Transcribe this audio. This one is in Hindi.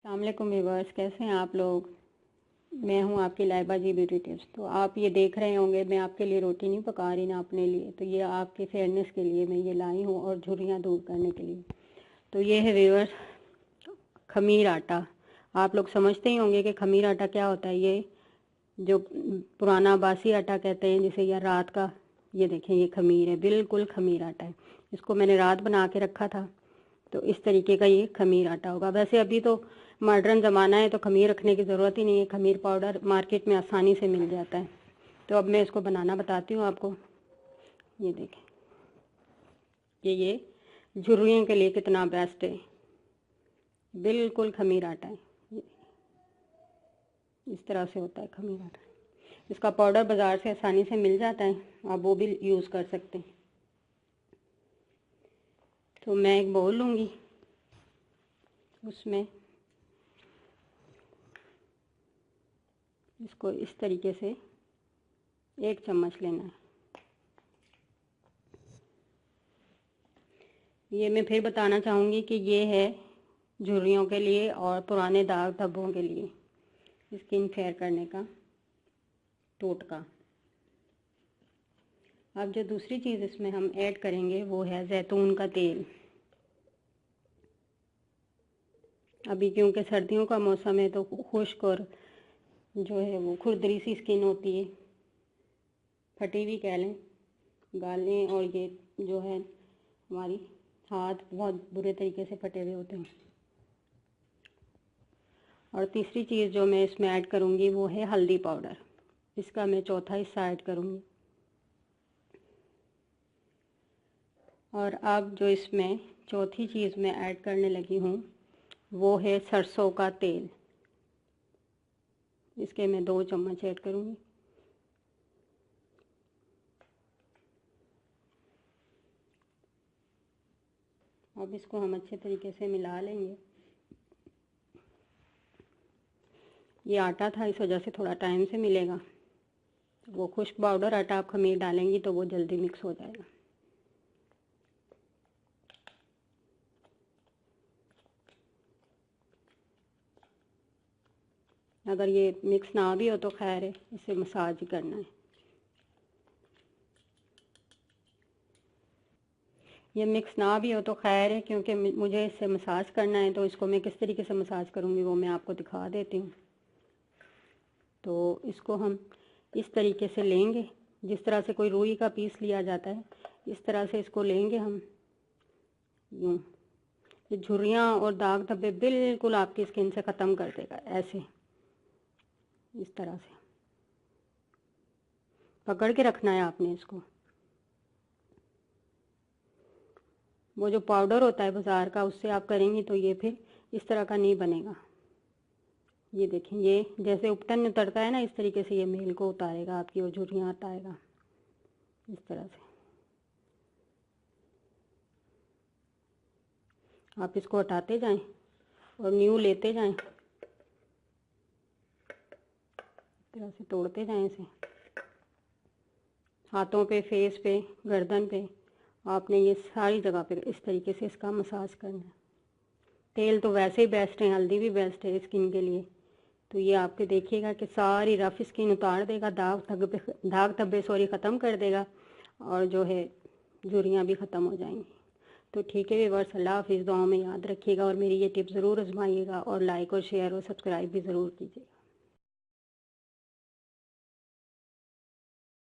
अस्सलाम वालेकुम व्यूअर्स, कैसे हैं आप लोग। मैं हूं आपकी लाइबा जी ब्यूटी टिप्स। तो आप ये देख रहे होंगे मैं आपके लिए रोटी नहीं पका रही ना अपने लिए, तो ये आपके फेयरनेस के लिए मैं ये लाई हूं और झुर्रियाँ दूर करने के लिए। तो ये है व्यूअर्स खमीर आटा। आप लोग समझते ही होंगे कि खमीर आटा क्या होता है। ये जो पुराना बासी आटा कहते हैं जिसे, या रात का, ये देखें ये खमीर है, बिल्कुल खमीर आटा है। इसको मैंने रात बना के रखा था, तो इस तरीके का ये खमीर आटा होगा। वैसे अभी तो मॉडर्न ज़माना है तो खमीर रखने की ज़रूरत ही नहीं है, खमीर पाउडर मार्केट में आसानी से मिल जाता है। तो अब मैं इसको बनाना बताती हूँ आपको। ये देखें कि ये झुर्रियों के लिए कितना बेस्ट है, बिल्कुल खमीर आटा है। इस तरह से होता है खमीर आटा। इसका पाउडर बाज़ार से आसानी से मिल जाता है, आप वो भी यूज़ कर सकते हैं। तो मैं एक बाउल लूँगी, उसमें इसको इस तरीके से 1 चम्मच लेना है। ये मैं फिर बताना चाहूँगी कि ये है झुर्रियों के लिए और पुराने दाग धब्बों के लिए स्किन फेयर करने का टोटका। अब जो दूसरी चीज़ इसमें हम ऐड करेंगे वो है जैतून का तेल। अभी क्योंकि सर्दियों का मौसम है तो खुश्क और जो है वो खुरदरी सी स्किन होती है, फटी हुई कह लें, गालें और ये जो है हमारी हाथ बहुत बुरे तरीके से फटे हुए होते हैं। और तीसरी चीज़ जो मैं इसमें ऐड करूँगी वो है हल्दी पाउडर। इसका मैं चौथा हिस्सा ऐड करूँगी। और अब जो इसमें चौथी चीज़ मैं ऐड करने लगी हूँ वो है सरसों का तेल। इसके मैं 2 चम्मच ऐड करूँगी। अब इसको हम अच्छे तरीके से मिला लेंगे। ये आटा था, इस वजह से थोड़ा टाइम से मिलेगा। वो खुश्क पाउडर आटा आप खमीर डालेंगी तो वो जल्दी मिक्स हो जाएगा। अगर ये मिक्स ना भी हो तो खैर है, इसे मसाज ही करना है। ये मिक्स ना भी हो तो खैर है, क्योंकि मुझे इससे मसाज करना है, तो इसको मैं किस तरीके से मसाज करूँगी वो मैं आपको दिखा देती हूँ। तो इसको हम इस तरीके से लेंगे, जिस तरह से कोई रुई का पीस लिया जाता है, इस तरह से इसको लेंगे हम यूँ। ये झुर्रियाँ और दाग धब्बे बिल्कुल आपकी स्किन से ख़त्म कर देगा। ऐसे इस तरह से पकड़ के रखना है आपने इसको। वो जो पाउडर होता है बाज़ार का, उससे आप करेंगी तो ये फिर इस तरह का नहीं बनेगा। ये देखें, ये जैसे उपटन उतरता है ना, इस तरीके से ये मेल को उतारेगा आपकी और झुर्रियाँ हटाएगा इस तरह से। आप इसको हटाते जाएं और न्यू लेते जाएं, इस तरह से तोड़ते जाएं इसे। हाथों पे, फेस पे, गर्दन पे आपने ये सारी जगह पे इस तरीके से इसका मसाज करना है। तेल तो वैसे ही बेस्ट है, हल्दी भी बेस्ट है स्किन के लिए। तो ये आपके देखिएगा कि सारी रफ स्किन उतार देगा, दाग धब्बे ख़त्म कर देगा, और जो है झुर्रियाँ भी ख़त्म हो जाएंगी। तो ठीक है व्यूअर्स, अल्लाह हाफिज़। दुआओं में याद रखिएगा और मेरी ये टिप ज़रूर आजमाइएगा, और लाइक और शेयर और सब्सक्राइब भी ज़रूर कीजिएगा।